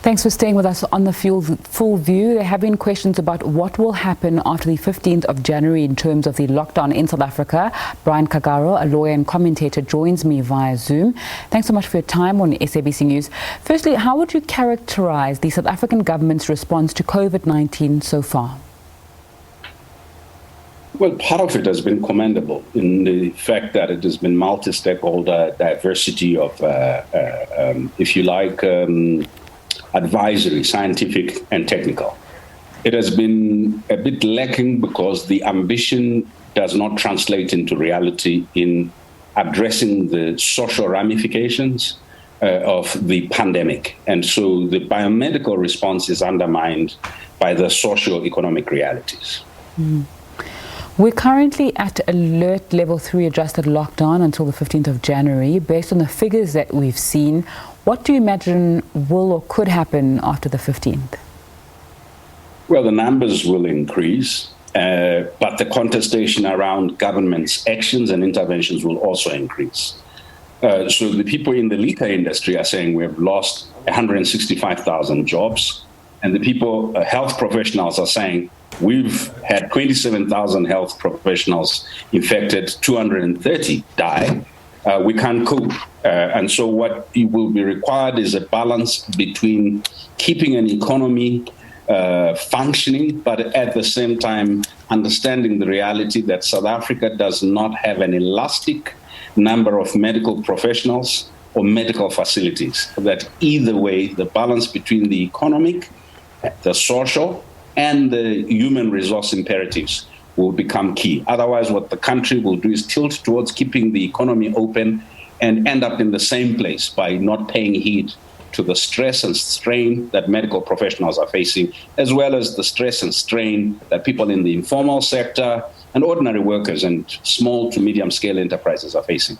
Thanks for staying with us on the Full View. There have been questions about what will happen after the 15th of January in terms of the lockdown in South Africa. Brian Kagaro, a lawyer and commentator, joins me via Zoom. Thanks so much for your time on SABC News. Firstly, how would you characterize the South African government's response to COVID-19 so far? Well, part of it has been commendable in the fact that it has been multi-stakeholder diversity of, if you like, advisory, scientific and technical. It has been a bit lacking because the ambition does not translate into reality in addressing the social ramifications of the pandemic. And so the biomedical response is undermined by the socio-economic realities. We're currently at alert level 3 adjusted lockdown until the 15th of January. Based on the figures that we've seen, what do you imagine will or could happen after the 15th? Well, the numbers will increase, but the contestation around government's actions and interventions will also increase. So the people in the liquor industry are saying we've lost 165,000 jobs, and the people, health professionals, are saying we've had 27,000 health professionals infected, 230 die. We can't cope. And so what will be required is a balance between keeping an economy functioning, but at the same time understanding the reality that South Africa does not have an elastic number of medical professionals or medical facilities. That either way, the balance between the economic, the social, and the human resource imperatives will become key. Otherwise, what the country will do is tilt towards keeping the economy open and end up in the same place by not paying heed to the stress and strain that medical professionals are facing, as well as the stress and strain that people in the informal sector and ordinary workers and small to medium scale enterprises are facing.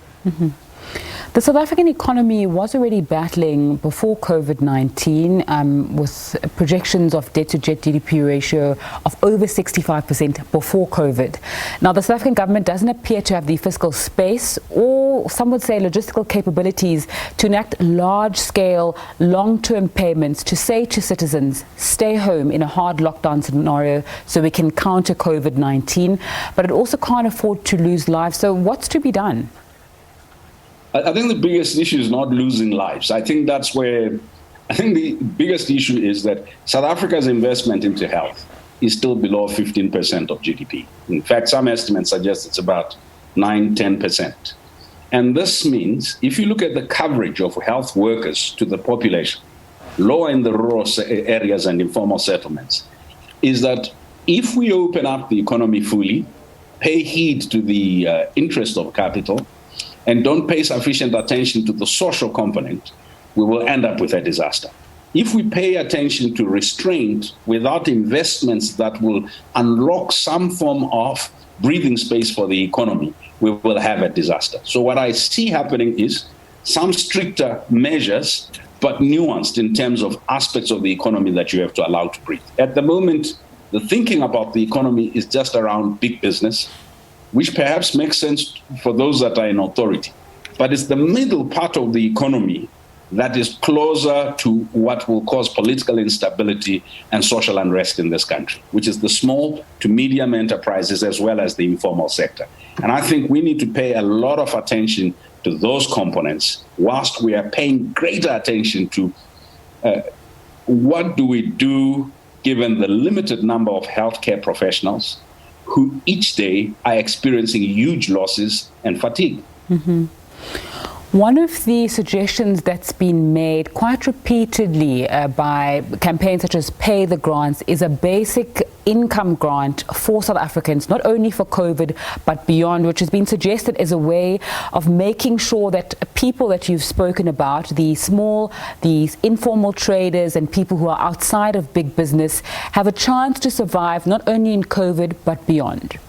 The South African economy was already battling before COVID-19 with projections of debt-to-GDP ratio of over 65% before COVID. Now, the South African government doesn't appear to have the fiscal space or, some would say, logistical capabilities to enact large-scale, long-term payments to say to citizens, stay home in a hard lockdown scenario so we can counter COVID-19, but it also can't afford to lose lives. So what's to be done? I think the biggest issue is not losing lives. I think the biggest issue is that South Africa's investment into health is still below 15% of GDP. In fact, some estimates suggest it's about 9-10%. And this means if you look at the coverage of health workers to the population, lower in the rural areas and informal settlements, is that if we open up the economy fully, pay heed to the interest of capital, and don't pay sufficient attention to the social component, we will end up with a disaster. If we pay attention to restraint without investments that will unlock some form of breathing space for the economy, we will have a disaster. So what I see happening is some stricter measures, but nuanced in terms of aspects of the economy that you have to allow to breathe. At the moment, the thinking about the economy is just around big business, which perhaps makes sense for those that are in authority. But it's the middle part of the economy that is closer to what will cause political instability and social unrest in this country, which is the small to medium enterprises as well as the informal sector. And I think we need to pay a lot of attention to those components, whilst we are paying greater attention to what do we do given the limited number of healthcare professionals who each day are experiencing huge losses and fatigue. One of the suggestions that's been made quite repeatedly by campaigns such as Pay the Grants is a basic income grant for South Africans, not only for COVID, but beyond, which has been suggested as a way of making sure that people that you've spoken about, the informal traders and people who are outside of big business, have a chance to survive not only in COVID, but beyond.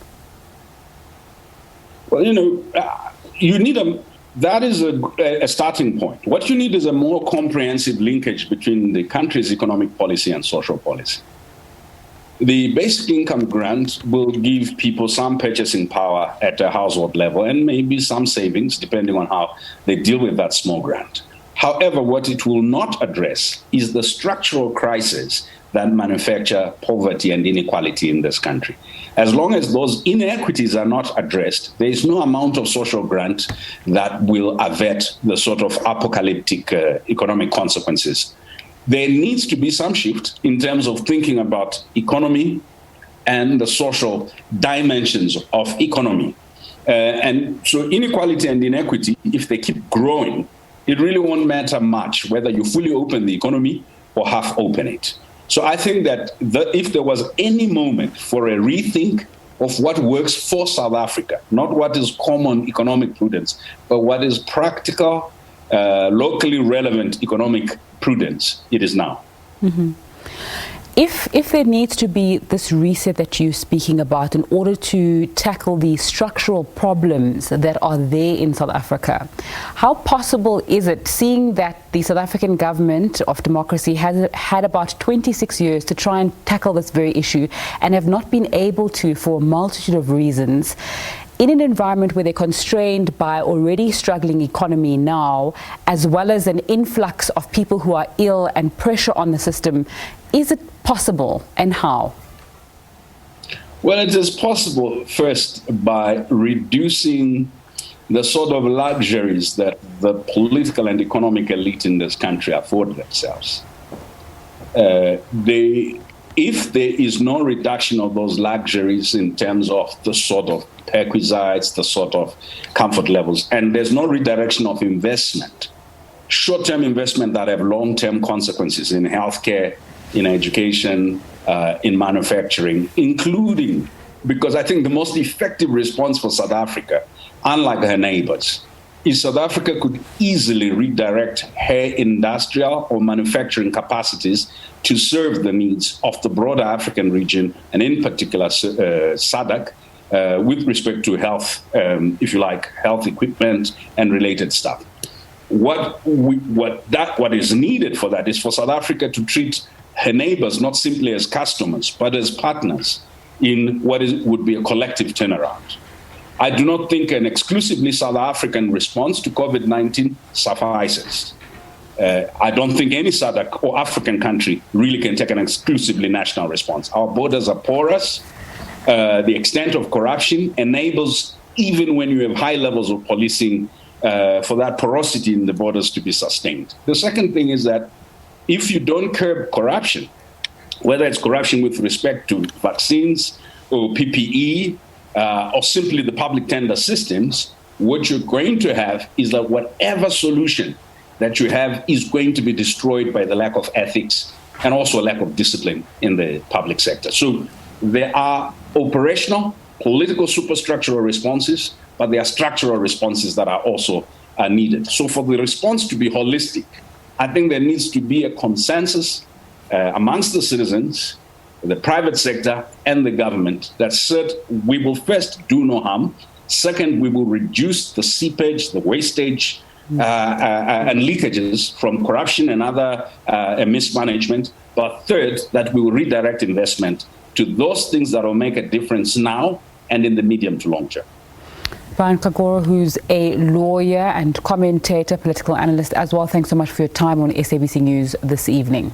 Well, you need that is a starting point. What you need is a more comprehensive linkage between the country's economic policy and social policy. The basic income grant will give people some purchasing power at a household level and maybe some savings, depending on how they deal with that small grant. However, what it will not address is the structural crises that manufacture poverty and inequality in this country. As long as those inequities are not addressed, there is no amount of social grant that will avert the sort of apocalyptic economic consequences. There needs to be some shift in terms of thinking about economy and the social dimensions of economy. And so inequality and inequity, if they keep growing, it really won't matter much whether you fully open the economy or half open it. So I think that if there was any moment for a rethink of what works for South Africa, not what is common economic prudence, but what is practical, locally relevant economic prudence, it is now. Mm-hmm. If there needs to be this reset that you're speaking about in order to tackle the structural problems that are there in South Africa, how possible is it, seeing that the South African government of democracy has had about 26 years to try and tackle this very issue and have not been able to for a multitude of reasons, in an environment where they're constrained by already struggling economy now, as well as an influx of people who are ill and pressure on the system, is it possible, and how? Well, it is possible first by reducing the sort of luxuries that the political and economic elite in this country afford themselves. If there is no reduction of those luxuries in terms of the sort of perquisites, the sort of comfort levels, and there's no redirection of investment, short-term investment that have long-term consequences in healthcare, in education, in manufacturing, including, because I think the most effective response for South Africa, unlike her neighbors, is South Africa could easily redirect her industrial or manufacturing capacities to serve the needs of the broader African region, and in particular SADC, with respect to health, if you like, health equipment and related stuff. What is needed for that is for South Africa to treat her neighbors not simply as customers, but as partners in what would be a collective turnaround. I do not think an exclusively South African response to COVID-19 suffices. I don't think any SADC or African country really can take an exclusively national response. Our borders are porous. The extent of corruption enables, even when you have high levels of policing, for that porosity in the borders to be sustained. The second thing is that if you don't curb corruption, whether it's corruption with respect to vaccines or PPE, or simply the public tender systems, what you're going to have is that whatever solution that you have is going to be destroyed by the lack of ethics and also a lack of discipline in the public sector. So there are operational, political superstructural responses, but there are structural responses that are also needed. So for the response to be holistic, I think there needs to be a consensus amongst the citizens, the private sector and the government that said we will first do no harm. Second, we will reduce the seepage, the wastage, and leakages from corruption and other mismanagement. But third, that we will redirect investment to those things that will make a difference now and in the medium to long term. Brian Kagaro, who's a lawyer and commentator, political analyst as well, thanks so much for your time on SABC News this evening.